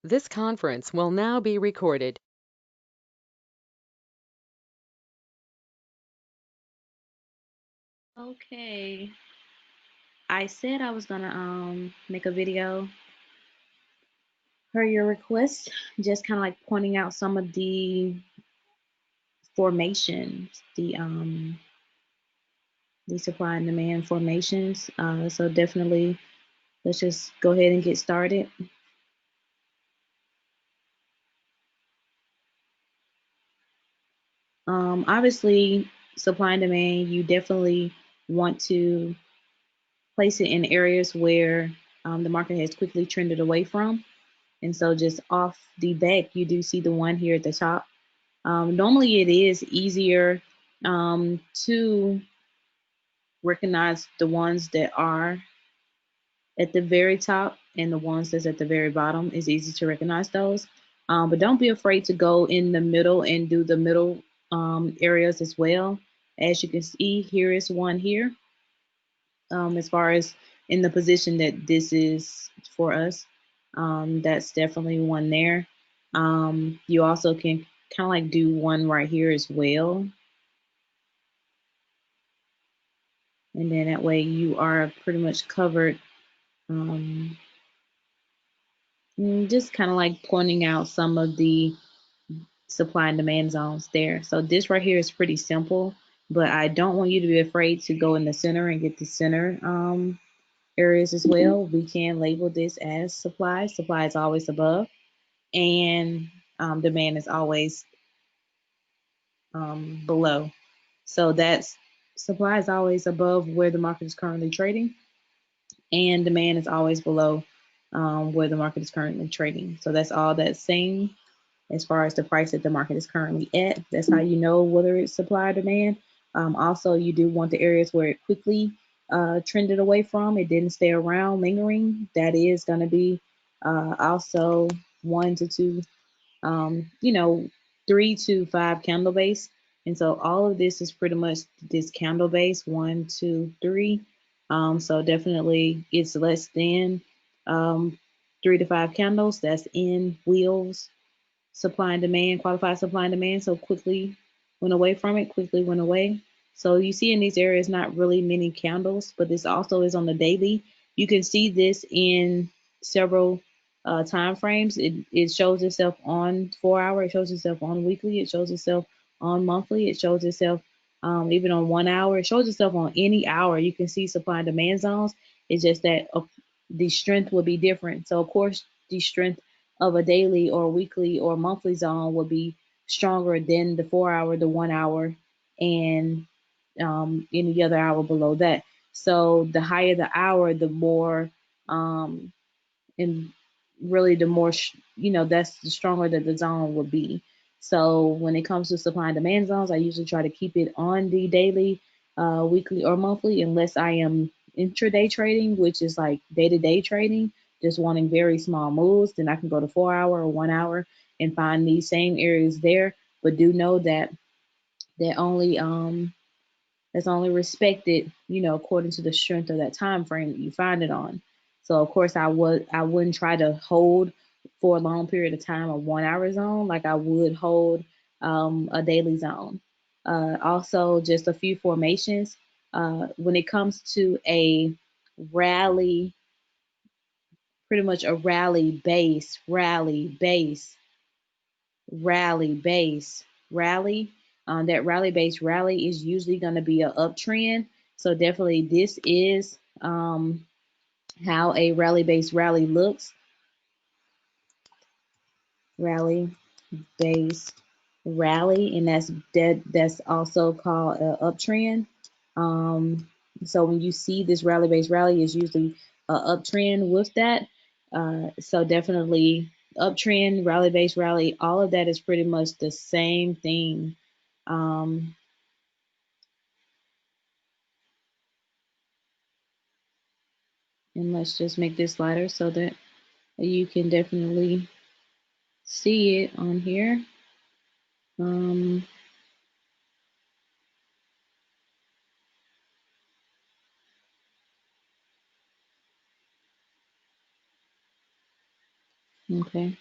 This conference will now be recorded. Okay, I said I was gonna make a video per your request, just kind of like pointing out some of the formations, the supply and demand formations. So definitely, let's just go ahead and get started. Obviously, supply and demand, you definitely want to place it in areas where the market has quickly trended away from. And so just off the back, you do see the one here at the top. Normally, it is easier to recognize the ones that are at the very top and the ones that's at the very bottom. Is easy to recognize those. But don't be afraid to go in the middle and do the middle areas as well. As you can see, here is one here. As far as in the position that this is for us, that's definitely one there. You also can kind of like do one right here as well. And then that way you are pretty much covered. Um, just kind of like pointing out some of the supply and demand zones there. So this right here is pretty simple, but I don't want you to be afraid to go in the center and get the center areas as well. We can label this as supply. Supply is always above, and demand is always below. So that's supply is always above where the market is currently trading, and demand is always below where the market is currently trading. So that's all that's saying as far as the price that the market is currently at. That's how you know whether it's supply or demand. Also, you do want the areas where it quickly trended away from. It didn't stay around lingering. That is going to be also 1 to 2, 3 to 5 candle base. And so all of this is pretty much this candle base, 1, 2, 3. So definitely it's less than 3 to 5 candles. That's in wheels, supply and demand, qualified supply and demand. So quickly went away from it, quickly went away. So you see in these areas not really many candles, but this also is on the daily. You can see this in several time frames. It shows itself on 4 hour, it shows itself on weekly, it shows itself on monthly, it shows itself even on 1 hour, it shows itself on any hour. You can see supply and demand zones. It's just that the strength will be different. So of course the strength of a daily or weekly or monthly zone would be stronger than the 4 hour, the 1 hour, and any other hour below that. So the higher the hour, the more, and really the more, that's the stronger that the zone will be. So when it comes to supply and demand zones, I usually try to keep it on the daily, weekly, or monthly, unless I am intraday trading, which is like day-to-day trading, just wanting very small moves. Then I can go to 4 hour or 1 hour and find these same areas there. But do know that that only that's only respected, according to the strength of that time frame that you find it on. So of course I wouldn't try to hold for a long period of time a 1 hour zone like I would hold a daily zone. Also, just a few formations. When it comes to a rally, pretty much a rally. That rally base rally is usually going to be an uptrend. So definitely this is how a rally base rally looks. Rally base rally, and that's also called an uptrend. Um, so when you see this rally base rally, is usually an uptrend with that. So definitely uptrend, rally base rally, all of that is pretty much the same thing. Um, and let's just make this lighter so that you can definitely see it on here. Um, okay.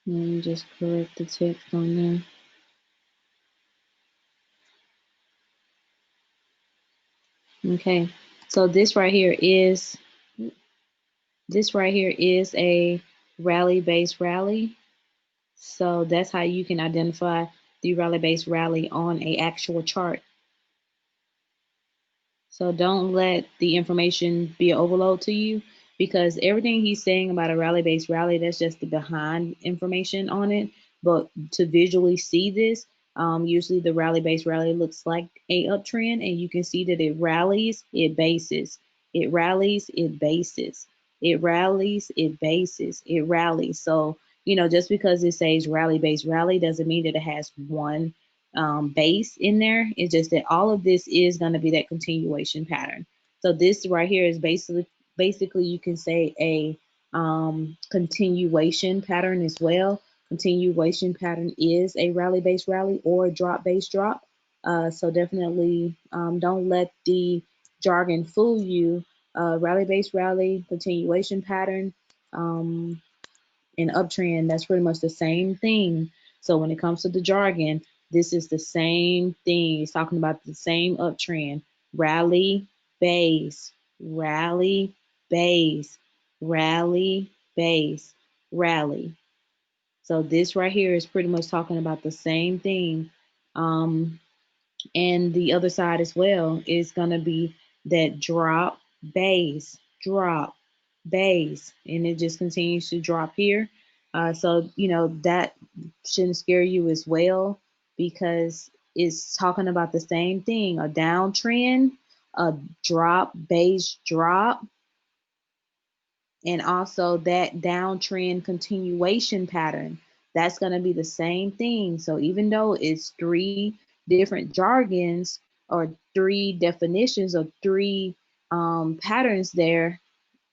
Let me just correct the text on there. Okay, so this right here is a rally-based rally. So that's how you can identify the rally-based rally on a actual chart. So don't let the information be an overload to you, because everything he's saying about a rally-based rally, that's just the behind information on it. But to visually see this, usually the rally-based rally looks like a uptrend, and you can see that it rallies, it bases, it rallies, it bases, it rallies, it bases, it rallies. So, just because it says rally-based rally doesn't mean that it has one base in there. It's just that all of this is going to be that continuation pattern. So this right here is basically you can say a continuation pattern as well. Continuation pattern is a rally based rally or a drop based drop. So definitely don't let the jargon fool you. Rally based rally, continuation pattern. An uptrend, that's pretty much the same thing. So when it comes to the jargon, this is the same thing. It's talking about the same uptrend. Rally, base, rally, base, rally, base, rally. So this right here is pretty much talking about the same thing. And the other side as well is going to be that drop, base, drop, base, and it just continues to drop here. So that shouldn't scare you as well, because it's talking about the same thing: a downtrend, a drop, base, drop, and also that downtrend continuation pattern. That's going to be the same thing. So even though it's three different jargons or three definitions or three patterns there,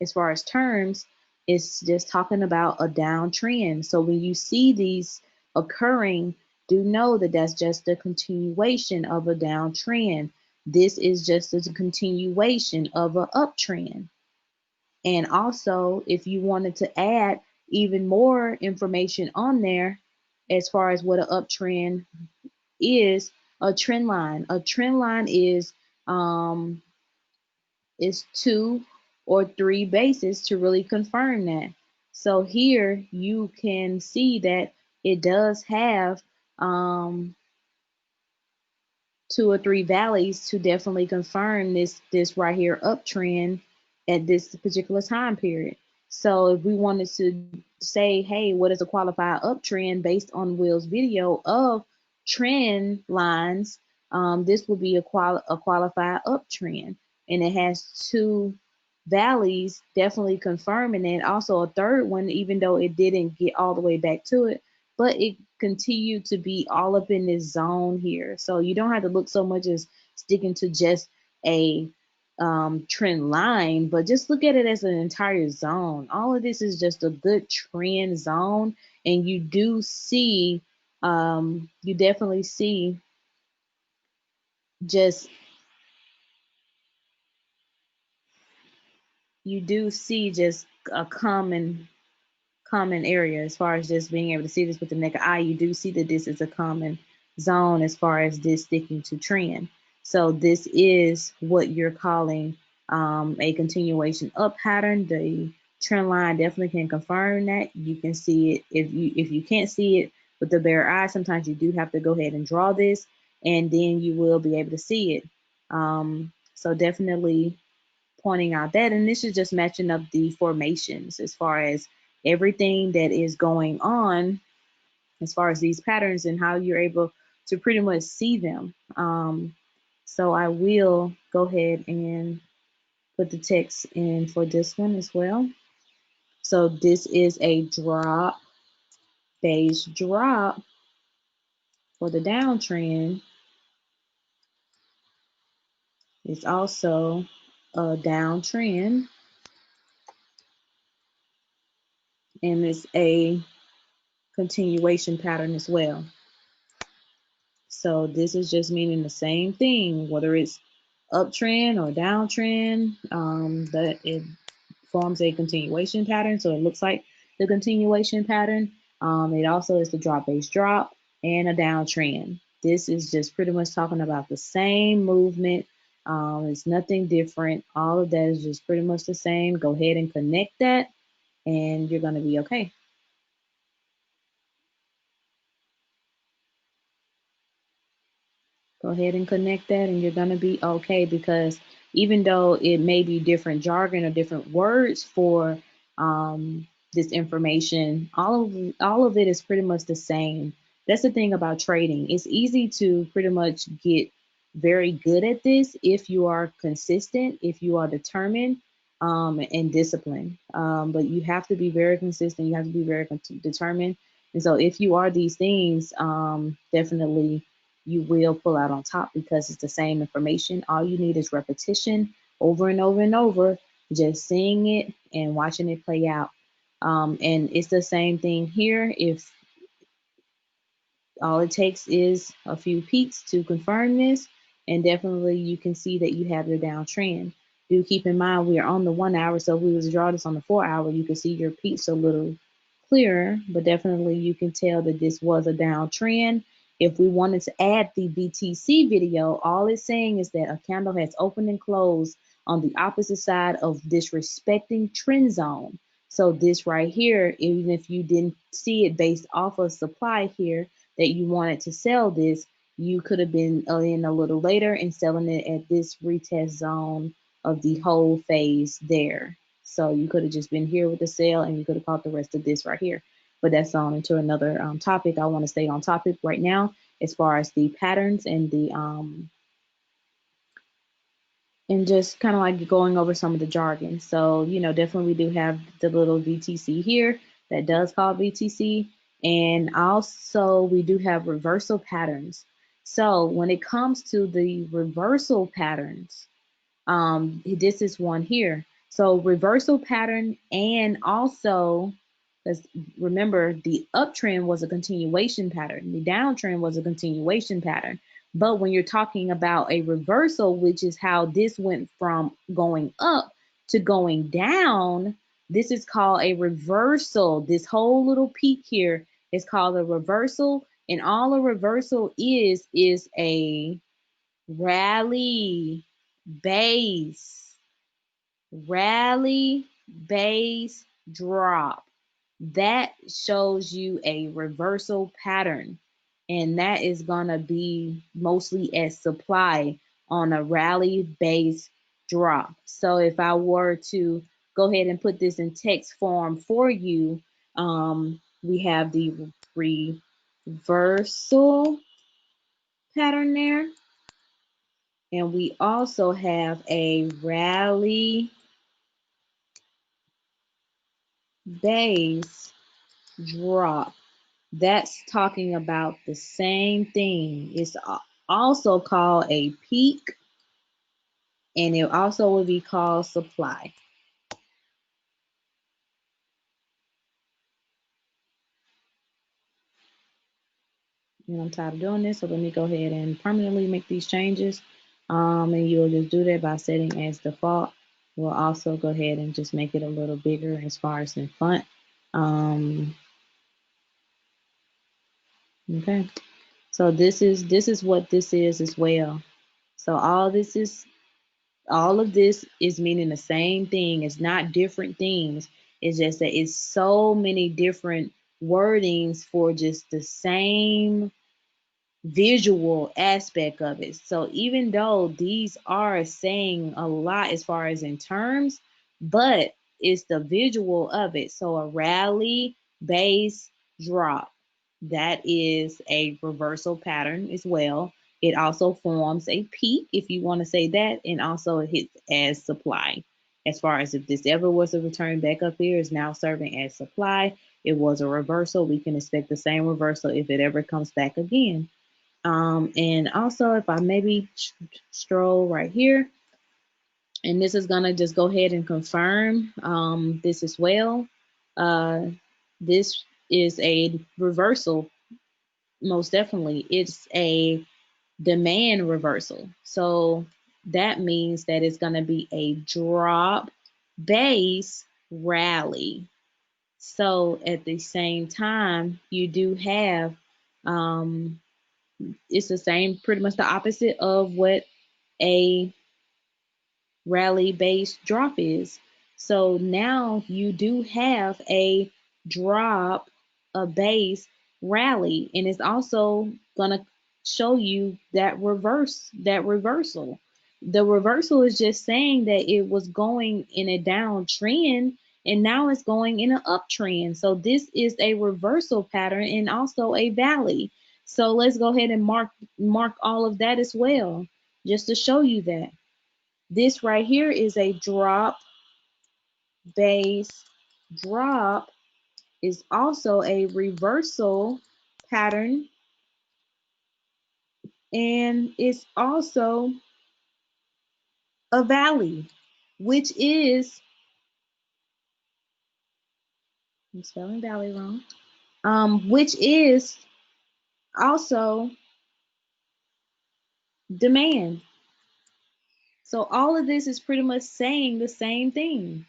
as far as terms, it's just talking about a downtrend. So when you see these occurring, do know that that's just a continuation of a downtrend. This is just a continuation of an uptrend. And also, if you wanted to add even more information on there, as far as what an uptrend is, a trend line. A trend line is two or three bases to really confirm that. So here you can see that it does have two or three valleys to definitely confirm this right here uptrend at this particular time period. So if we wanted to say, hey, what is a qualified uptrend based on Will's video of trend lines, this will be a qualified uptrend, and it has two valleys definitely confirming it. Also a third one, even though it didn't get all the way back to it, but it continued to be all up in this zone here. So you don't have to look so much as sticking to just a trend line, but just look at it as an entire zone. All of this is just a good trend zone, and you do see, you definitely see just you do see just a common area as far as just being able to see this with the naked eye. You do see that this is a common zone as far as this sticking to trend. So this is what you're calling a continuation up pattern. The trend line definitely can confirm that. You can see it. If you can't see it with the bare eye, sometimes you do have to go ahead and draw this, and then you will be able to see it. So definitely pointing out that, and this is just matching up the formations as far as everything that is going on as far as these patterns and how you're able to pretty much see them. So I will go ahead and put the text in for this one as well. So this is a drop, base drop for the downtrend. It's also a downtrend, and it's a continuation pattern as well. So this is just meaning the same thing, whether it's uptrend or downtrend, that it forms a continuation pattern. So it looks like the continuation pattern. It also is the drop-based drop and a downtrend. This is just pretty much talking about the same movement. It's nothing different. All of that is just pretty much the same. Go ahead and connect that, and you're going to be okay. Go ahead and connect that and you're going to be okay, because even though it may be different jargon or different words for this information, all of it is pretty much the same. That's the thing about trading. It's easy to pretty much get very good at this if you are consistent, if you are determined and disciplined. But you have to be very consistent. You have to be very determined. And so if you are these things, definitely you will pull out on top, because it's the same information. All you need is repetition over and over and over, just seeing it and watching it play out. And it's the same thing here. If all it takes is a few peaks to confirm this, and definitely you can see that you have your downtrend. Do keep in mind we are on the 1 hour, so if we was to draw this on the 4 hour, you can see your peaks a little clearer, but definitely you can tell that this was a downtrend. If we wanted to add the BTC video, all it's saying is that a candle has opened and closed on the opposite side of this respecting trend zone. So this right here, even if you didn't see it based off of supply here, that you wanted to sell this, you could have been in a little later and selling it at this retest zone of the whole phase there. So you could have just been here with the sale and you could have caught the rest of this right here. But that's on into another topic. I want to stay on topic right now as far as the patterns and the and just kind of like going over some of the jargon. So, definitely we do have the little VTC here that does call VTC. And also we do have reversal patterns. So when it comes to the reversal patterns, this is one here. So reversal pattern, and also, because remember, the uptrend was a continuation pattern, the downtrend was a continuation pattern. But when you're talking about a reversal, which is how this went from going up to going down, this is called a reversal. This whole little peak here is called a reversal, and all a reversal is a rally base, rally base drop. That shows you a reversal pattern, and that is going to be mostly as supply on a rally base drop. So if I were to go ahead and put this in text form for you, we have the reversal pattern there. And we also have a rally base drop. That's talking about the same thing. It's also called a peak, and it also will be called supply. And I'm tired of doing this, so let me go ahead and permanently make these changes. And you'll just do that by setting as default. We'll also go ahead and just make it a little bigger as far as in font. Okay. So this is what this is as well. So all of this is meaning the same thing. It's not different things. It's just that it's so many different wordings for just the same visual aspect of it. So even though these are saying a lot as far as in terms, but it's the visual of it. So a rally base drop, that is a reversal pattern as well. It also forms a peak, if you want to say that, and also it hits as supply. As far as if this ever was a return back up here, is now serving as supply. It was a reversal. We can expect the same reversal if it ever comes back again. And also, if I maybe stroll right here, and this is gonna just go ahead and confirm this as well. This is a reversal, most definitely. It's a demand reversal. So that means that it's gonna be a drop base rally. So at the same time, you do have it's the same, pretty much the opposite of what a rally based drop is. So now you do have a drop, a base rally, and it's also gonna show you that reversal. The reversal is just saying that it was going in a downtrend and now it's going in an uptrend. So this is a reversal pattern and also a valley. So let's go ahead and mark all of that as well, just to show you that. This right here is a drop, base, drop, is also a reversal pattern, and it's also a valley, which is, I'm spelling valley wrong, which is also demand. So all of this is pretty much saying the same thing.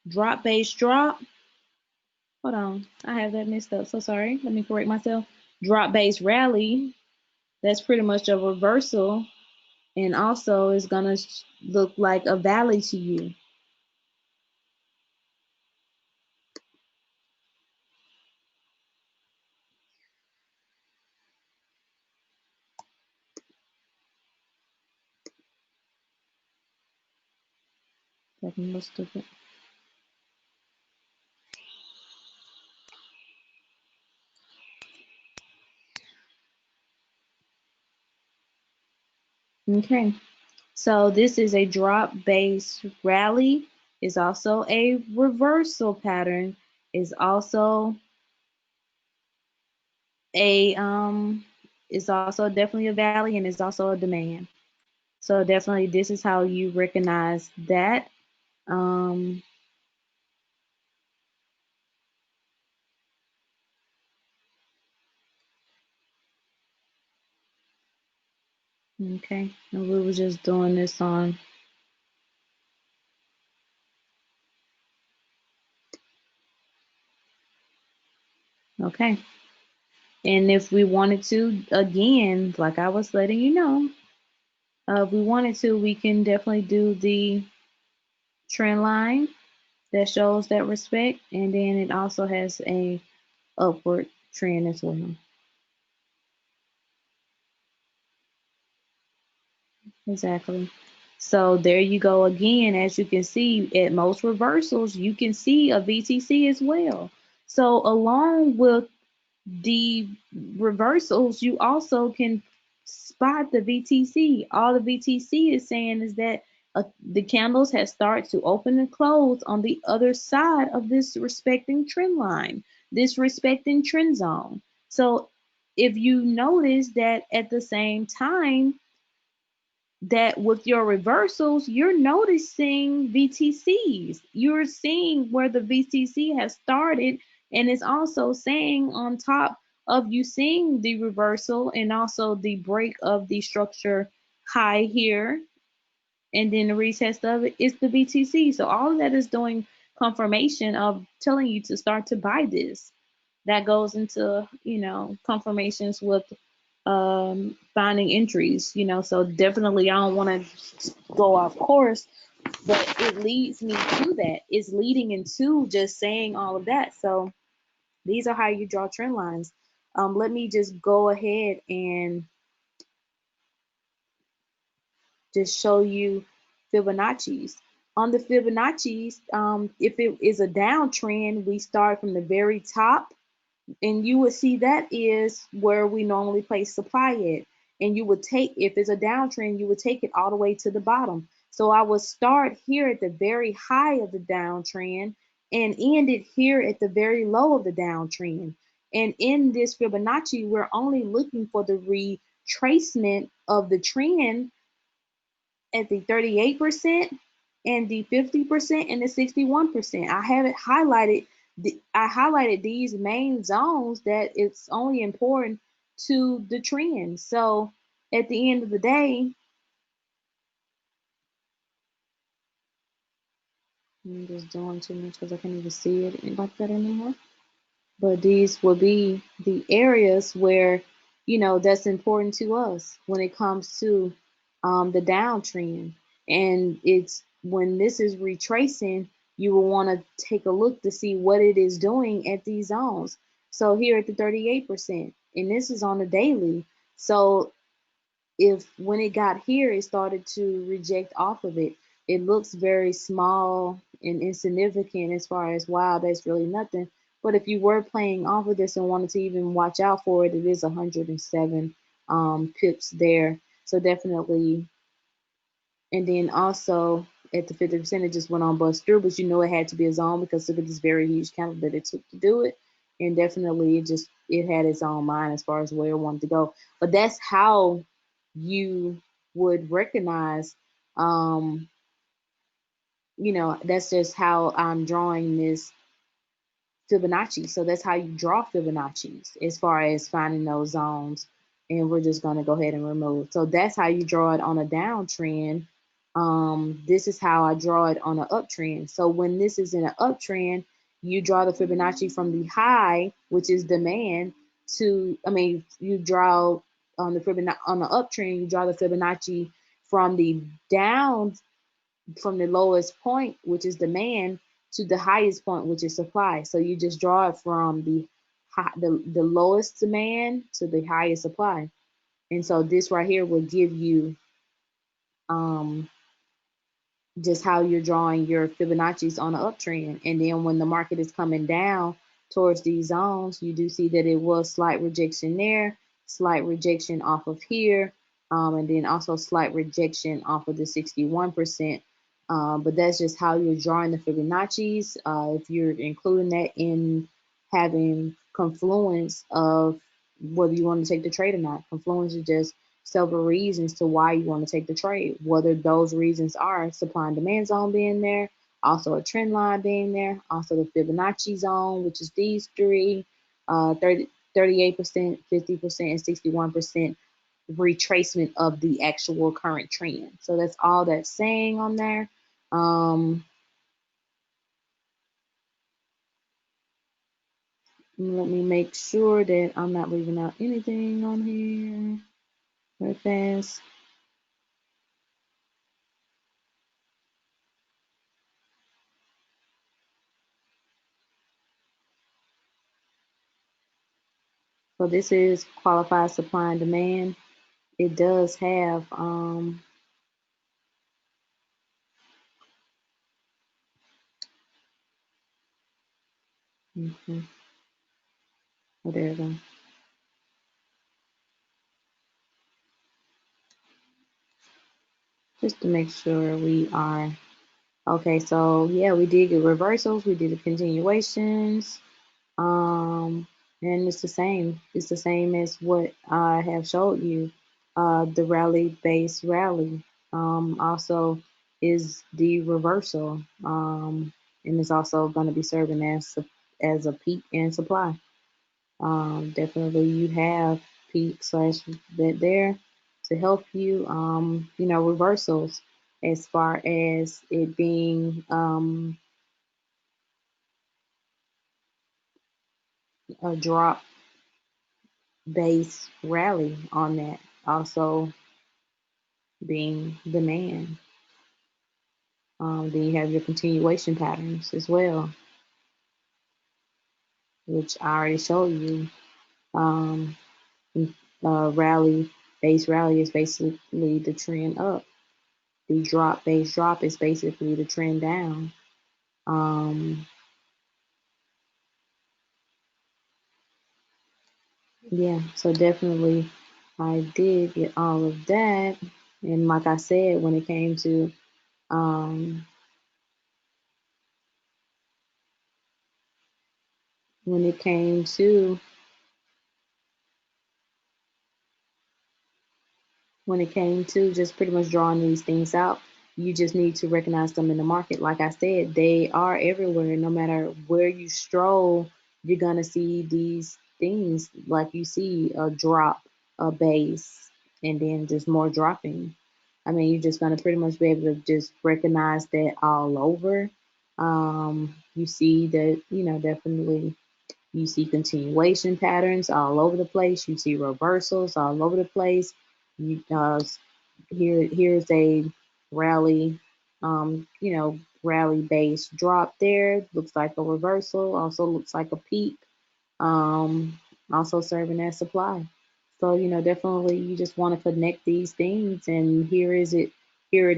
Drop, base, drop. Hold on, I have that messed up. So sorry. Let me correct myself. Drop, base, rally. That's pretty much a reversal, and also it's gonna look like a valley to you. That's most stupid. Okay, so this is a drop base rally. Is also a reversal pattern. Is also a is also definitely a valley, and is also a demand. So definitely this is how you recognize that. Um, okay, and we were just doing this on, okay. And if we wanted to, again, like I was letting you know, if we wanted to, we can definitely do the trend line that shows that respect, and then it also has a upward trend as well. Exactly. So there you go again. As you can see, at most reversals, you can see a VTC as well. So along with the reversals, you also can spot the VTC. All the VTC is saying is that the candles have started to open and close on the other side of this respecting trend line, this respecting trend zone. So if you notice that at the same time, that with your reversals, you're noticing VTCs. You're seeing where the VTC has started, and it's also saying on top of you seeing the reversal and also the break of the structure high here, and then the retest of it is the VTC. So all of that is doing confirmation of telling you to start to buy this. That goes into, confirmations with finding entries, so definitely I don't want to go off course, but it leads me to that. It's leading into just saying all of that. So these are how you draw trend lines. Let me just go ahead and just show you Fibonacci's. On the Fibonacci's, if it is a downtrend, we start from the very top, and you would see that is where we normally place supply at. And you would take, if it's a downtrend, you would take it all the way to the bottom. So I would start here at the very high of the downtrend and end it here at the very low of the downtrend. And in this Fibonacci, we're only looking for the retracement of the trend at the 38% and the 50% and the 61%. I have it highlighted. I highlighted these main zones that it's only important to the trend. So at the end of the day, I'm just doing too much because I can't even see it like that anymore. But these will be the areas where, that's important to us when it comes to the downtrend. And it's when this is retracing, you will want to take a look to see what it is doing at these zones. So here at the 38%, and this is on the daily. So if when it got here, it started to reject off of it. It looks very small and insignificant as far as, wow, that's really nothing. But if you were playing off of this and wanted to even watch out for it, it is 107 pips there. So definitely. And then also at the 50%, it just went on bust through, but it had to be a zone because look at this very huge candle that it took to do it. And definitely it had its own mind as far as where it wanted to go. But that's how you would recognize, um, that's just how I'm drawing this Fibonacci. So that's how you draw Fibonacci's as far as finding those zones. And we're just going to go ahead and remove. So that's how you draw it on a downtrend. This is how I draw it on an uptrend. So when this is in an uptrend, you draw the Fibonacci from the high, which is demand, you draw on the Fibonacci on the uptrend, you draw the Fibonacci from the down from the lowest point, which is demand, to the highest point, which is supply. So you just draw it from the lowest demand to the highest supply. And so this right here will give you um, just how you're drawing your Fibonacci's on an uptrend. And then when the market is coming down towards these zones, you do see that it was slight rejection there, slight rejection off of here, and then also slight rejection off of the 61%. But that's just how you're drawing the Fibonacci's. If you're including that in having confluence of whether you want to take the trade or not, confluence is just several reasons to why you want to take the trade, whether those reasons are supply and demand zone being there, also a trend line being there, also the Fibonacci zone, which is these three, 38%, 50%, and 61% retracement of the actual current trend. So that's all that's saying on there. Let me make sure that I'm not leaving out anything on here. Very fast. So this is qualified supply and demand. It does have oh, there we go. Just to make sure we are okay. So yeah, we did get reversals, we did the continuations, and it's the same. It's the same as what I have showed you. The rally base rally also is the reversal, and it's also going to be serving as a peak and supply. Definitely you have peak slash that there to help you, reversals as far as it being a drop base rally on that, also being demand. Then you have your continuation patterns as well, which I already showed you. Um, Rally, base rally is basically the trend up. The base drop is basically the trend down. Um, yeah, so definitely I did get all of that. And like I said, um, when it came to just pretty much drawing these things out, you just need to recognize them in the market. Like I said, they are everywhere. No matter where you stroll, you're gonna see these things. Like you see a drop, a base, and then just more dropping. I mean, you're just gonna pretty much be able to just recognize that all over. You see that, definitely you see continuation patterns all over the place. You see reversals all over the place. You here's a rally, rally base drop there. Looks like a reversal. Also looks like a peak. Um, Also serving as supply. So, definitely you just want to connect these things, and here it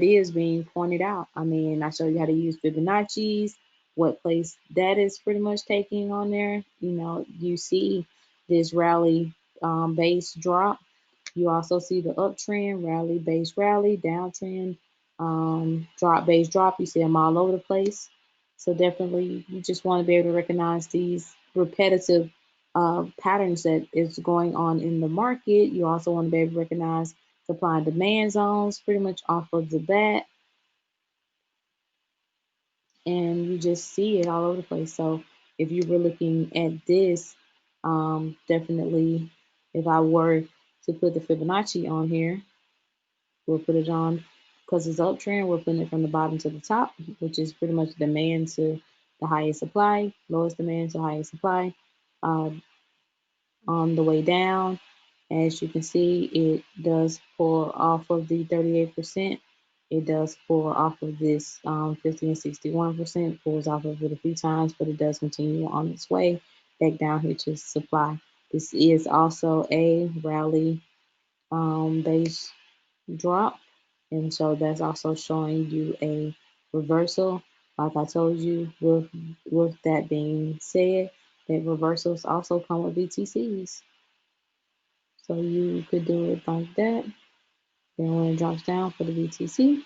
is being pointed out. I mean, I show you how to use Fibonacci's, what place that is pretty much taking on there. You see this rally base drop. You also see the uptrend, rally, base rally, downtrend, drop, base drop. You see them all over the place. So definitely, you just want to be able to recognize these repetitive patterns that is going on in the market. You also want to be able to recognize supply and demand zones pretty much off of the bat, and you just see it all over the place. So if you were looking at this, definitely, if I were to put the Fibonacci on here, we'll put it on because it's uptrend. We're putting it from the bottom to the top, which is pretty much demand to the highest supply, lowest demand to highest supply. On the way down, as you can see, it does pull off of the 38%. It does pull off of this 50 and 61%, pulls off of it a few times, but it does continue on its way back down here to supply. This is also a rally base drop, and so that's also showing you a reversal. Like I told you, with that being said, that reversals also come with BTCs. So you could do it like that. Then when it drops down for the BTC,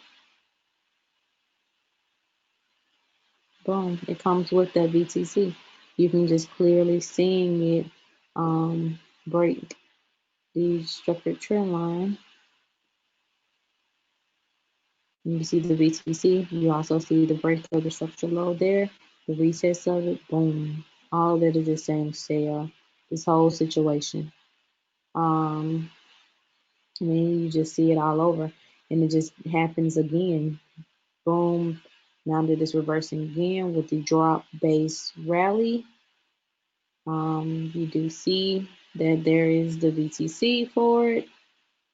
boom, it comes with that BTC. You can just clearly seeing it break the structured trend line. You see the BTC. You also see the break of the structural low there, the retest of it, boom. All that is just saying sell this whole situation. I mean, you just see it all over, and it just happens again. Boom. Now that it's reversing again with the drop base rally, you do see that there is the BTC for it.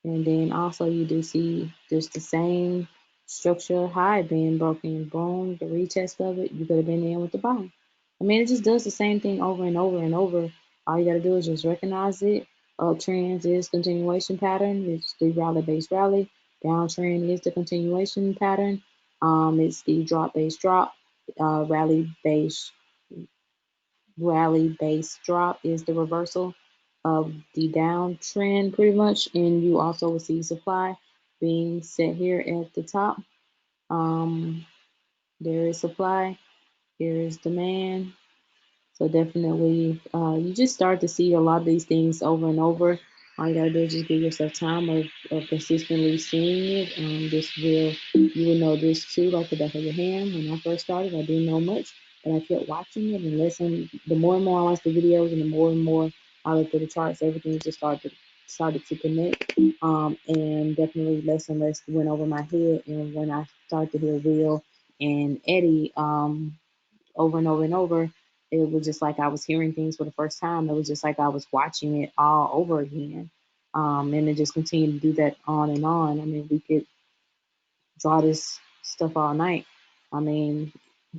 And then also you do see just the same structure high being broken. Boom, the retest of it, you could have been in with the bottom. I mean, it just does the same thing over and over and over. All you got to do is just recognize it. Uptrend is continuation pattern. It's the rally base rally. Downtrend is the continuation pattern. It's the drop base drop. Rally base drop is the reversal of the downtrend pretty much, and you also will see supply being set here at the top. There is supply, here is demand. So definitely, you just start to see a lot of these things over and over. All you gotta do is just give yourself time of consistently seeing it. You will know this too, like the back of your hand. When I first started, I didn't know much, but I kept watching it and listening. The more and more I watched the videos, and the more I looked at the charts, everything just started to connect. And definitely less and less went over my head. And when I started to hear Will and Eddie, over and over and over, it was just like I was hearing things for the first time. It was just like I was watching it all over again. And it just continued to do that on and on. I mean, we could draw this stuff all night. I mean,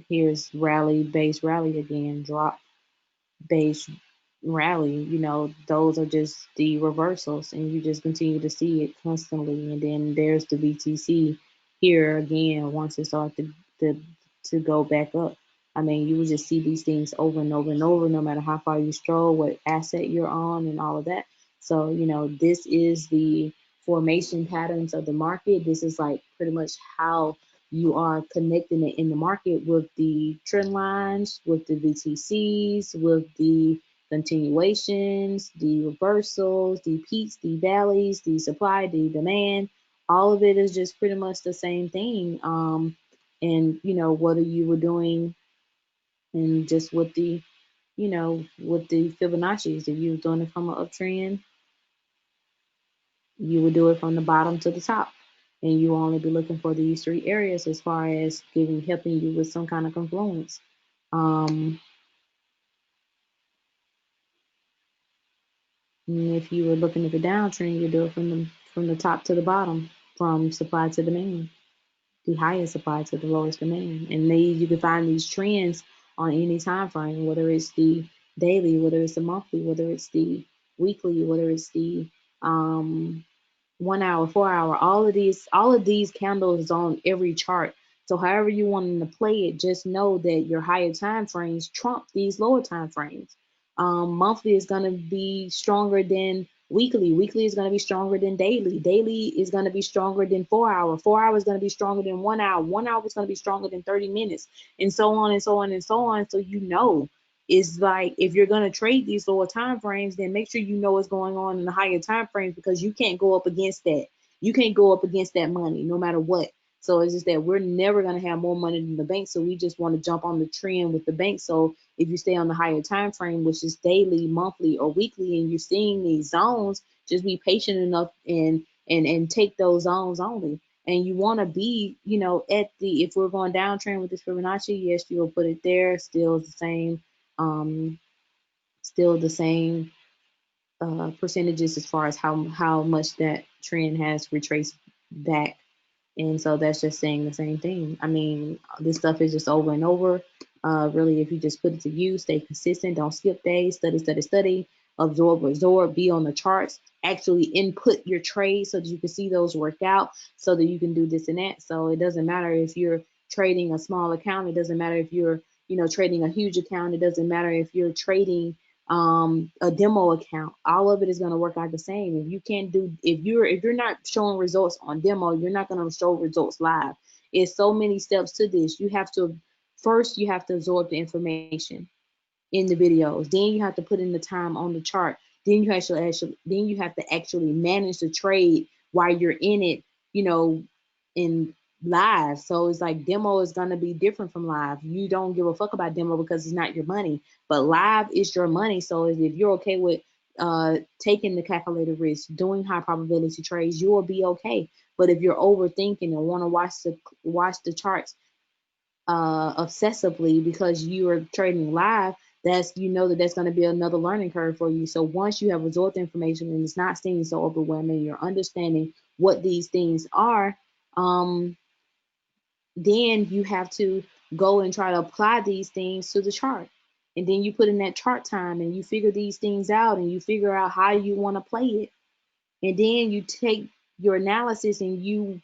here's rally, base rally again, drop, base rally. Those are just the reversals, and you just continue to see it constantly. And then there's the BTC here again once it starts to, to go back up. I mean, you would just see these things over and over and over, no matter how far you stroll, what asset you're on, and all of that. So, this is the formation patterns of the market. This is like pretty much how you are connecting it in the market with the trend lines, with the VTCs, with the continuations, the reversals, the peaks, the valleys, the supply, the demand. All of it is just pretty much the same thing. And whether you were doing and just with the Fibonacci's, if you were doing it from an uptrend, you would do it from the bottom to the top. and you will only be looking for these 3 areas as far as helping you with some kind of confluence. And if you were looking at the downtrend, you do it from the top to the bottom, from supply to demand, the highest supply to the lowest demand. And you can find these trends on any time frame, whether it's the daily, whether it's the monthly, whether it's the weekly, whether it's the 1 hour, 4 hour, all of these candles on every chart. So however you want to play it, just know that your higher time frames trump these lower time frames. Monthly is going to be stronger than weekly. Weekly is going to be stronger than daily. Daily is going to be stronger than 4 hour. 4 hour is going to be stronger than 1 hour. 1 hour is going to be stronger than 30 minutes, and so on and so on and so on. So you know, is like, if you're going to trade these lower time frames, then make sure you know what's going on in the higher time frames, because you can't go up against that. You can't go up against that money no matter what. So it's just that we're never going to have more money than the bank. So we just want to jump on the trend with the bank. So if you stay on the higher time frame, which is daily, monthly, or weekly, and you're seeing these zones, just be patient enough and take those zones only. And you want to be, at the, if we're going downtrend with this Fibonacci, yes, you'll put it there. Um, still the same percentages as far as how much that trend has retraced back. And so that's just saying the same thing. I mean, this stuff is just over and over. Really, if you just put it to use, stay consistent, don't skip days, study, study, study, absorb, be on the charts, actually input your trades so that you can see those work out, so that you can do this and that. So it doesn't matter if you're trading a small account. It doesn't matter if you're, trading a huge account. It doesn't matter if you're trading a demo account. All of it is going to work out the same. If you're not showing results on demo, you're not going to show results live. It's so many steps to this. You have to absorb the information in the videos. Then you have to put in the time on the chart. Then you have to actually manage the trade while you're in it, in live. So it's like, demo is gonna be different from live. You don't give a fuck about demo because it's not your money, but live is your money. So if you're okay with taking the calculated risk, doing high probability trades, you will be okay. But if you're overthinking and want to watch the charts obsessively because you are trading live, that's going to be another learning curve for you. So once you have absorbed the information and it's not seeming so overwhelming, you're understanding what these things are, then you have to go and try to apply these things to the chart. And then you put in that chart time and you figure these things out and you figure out how you want to play it. And then you take your analysis and you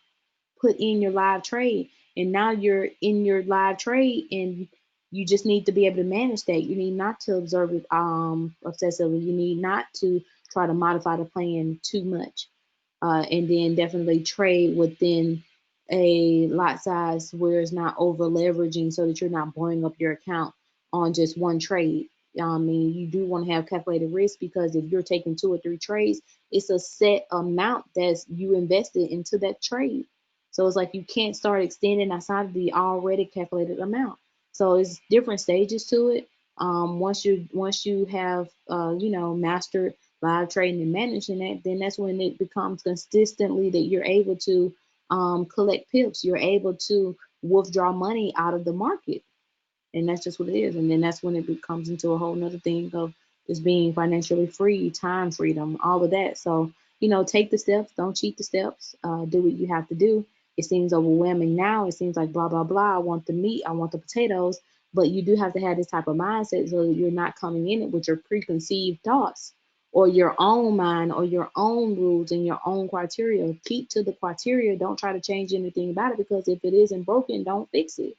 put in your live trade, and now you're in your live trade, and you just need to be able to manage that. You need not to observe it obsessively. You need not to try to modify the plan too much, and then definitely trade within a lot size where it's not over leveraging, so that you're not blowing up your account on just one trade. I mean, you do want to have calculated risk, because if you're taking 2 or 3 trades, it's a set amount that's you invested into that trade. So it's like you can't start extending outside of the already calculated amount. So it's different stages to it. Once you have mastered live trading and managing that, then that's when it becomes consistently that you're able to collect pips. You're able to withdraw money out of the market, and that's just what it is. And then that's when it becomes into a whole nother thing of just being financially free, time freedom, all of that. So take the steps, don't cheat the steps, do what you have to do. It seems overwhelming now. It seems like blah blah blah. I want the meat, I want the potatoes, but you do have to have this type of mindset so that you're not coming in it with your preconceived thoughts or your own mind or your own rules and your own criteria. Keep to the criteria. Don't try to change anything about it, because if it isn't broken, don't fix it.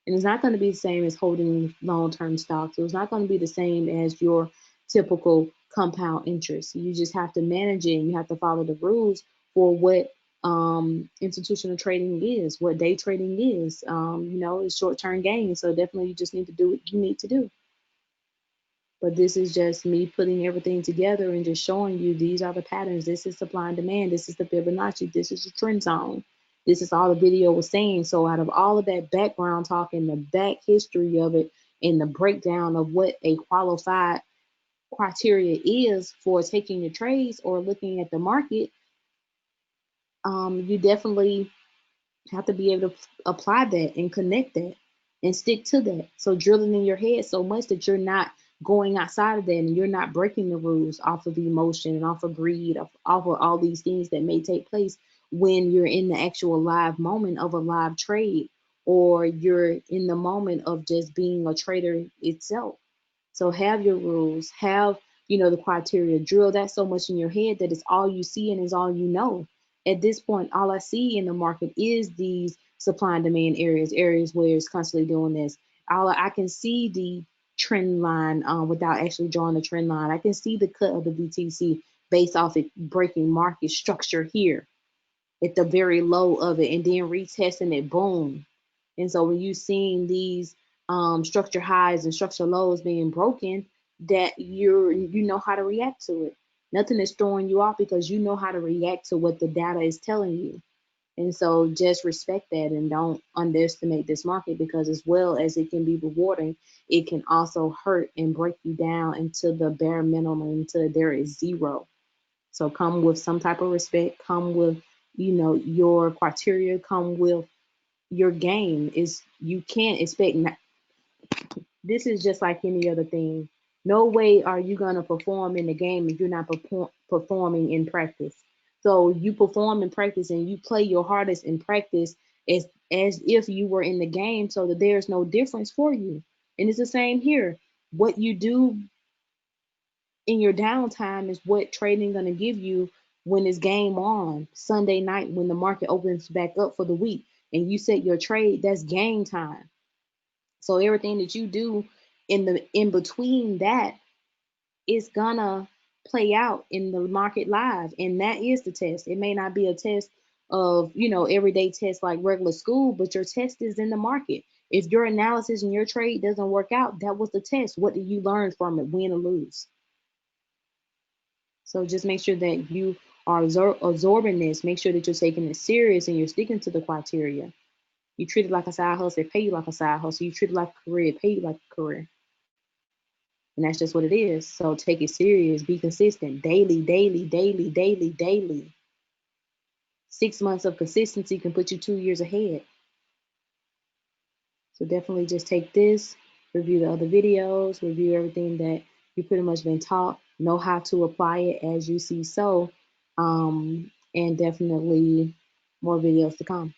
And it's not going to be the same as holding long-term stocks. So it's not going to be the same as your typical compound interest. You just have to manage it, and you have to follow the rules for what institutional trading is, what day trading is. It's short-term gain. So definitely you just need to do what you need to do. But this is just me putting everything together and just showing you these are the patterns. This is supply and demand. This is the Fibonacci. This is the trend zone. This is all the video was saying. So out of all of that background talk and the back history of it and the breakdown of what a qualified criteria is for taking the trades or looking at the market, you definitely have to be able to apply that and connect that and stick to that. So drilling in your head so much that you're not going outside of that and you're not breaking the rules off of emotion and off of greed, off of all these things that may take place when you're in the actual live moment of a live trade, or you're in the moment of just being a trader itself. So have your rules, have, the criteria, drill that so much in your head that it's all you see and is all you know. At this point, all I see in the market is these supply and demand areas where it's constantly doing this. All I can see the trend line without actually drawing the trend line. I can see the cut of the BTC based off it breaking market structure here at the very low of it and then retesting it, boom. And so when you seeing these structure highs and structure lows being broken, that you know how to react to it. Nothing is throwing you off because you know how to react to what the data is telling you. And so just respect that and don't underestimate this market, because as well as it can be rewarding, it can also hurt and break you down into the bare minimum until there is zero. So come with some type of respect, come with, your criteria, come with your game. Is you can't expect this is just like any other thing. No way are you going to perform in the game if you're not performing in practice. So you perform in practice and you play your hardest in practice as if you were in the game, so that there's no difference for you. And it's the same here. What you do in your downtime is what trading going to give you when it's game on Sunday night, when the market opens back up for the week and you set your trade. That's game time. So everything that you do in between that is gonna play out in the market live, and that is the test. It may not be a test of, everyday test like regular school, but your test is in the market. If your analysis and your trade doesn't work out, that was the test. What did you learn from it, win or lose? So just make sure that you are absorbing this. Make sure that you're taking it serious and you're sticking to the criteria. You treat it like a side hustle, it pay you like a side hustle. You treat it like a career, it pay you like a career. And that's just what it is. So take it serious, be consistent, daily, daily, daily, daily, daily. 6 months of consistency can put you 2 years ahead. So definitely just take this, review the other videos, review everything that you pretty much been taught, know how to apply it as you see so, and definitely more videos to come.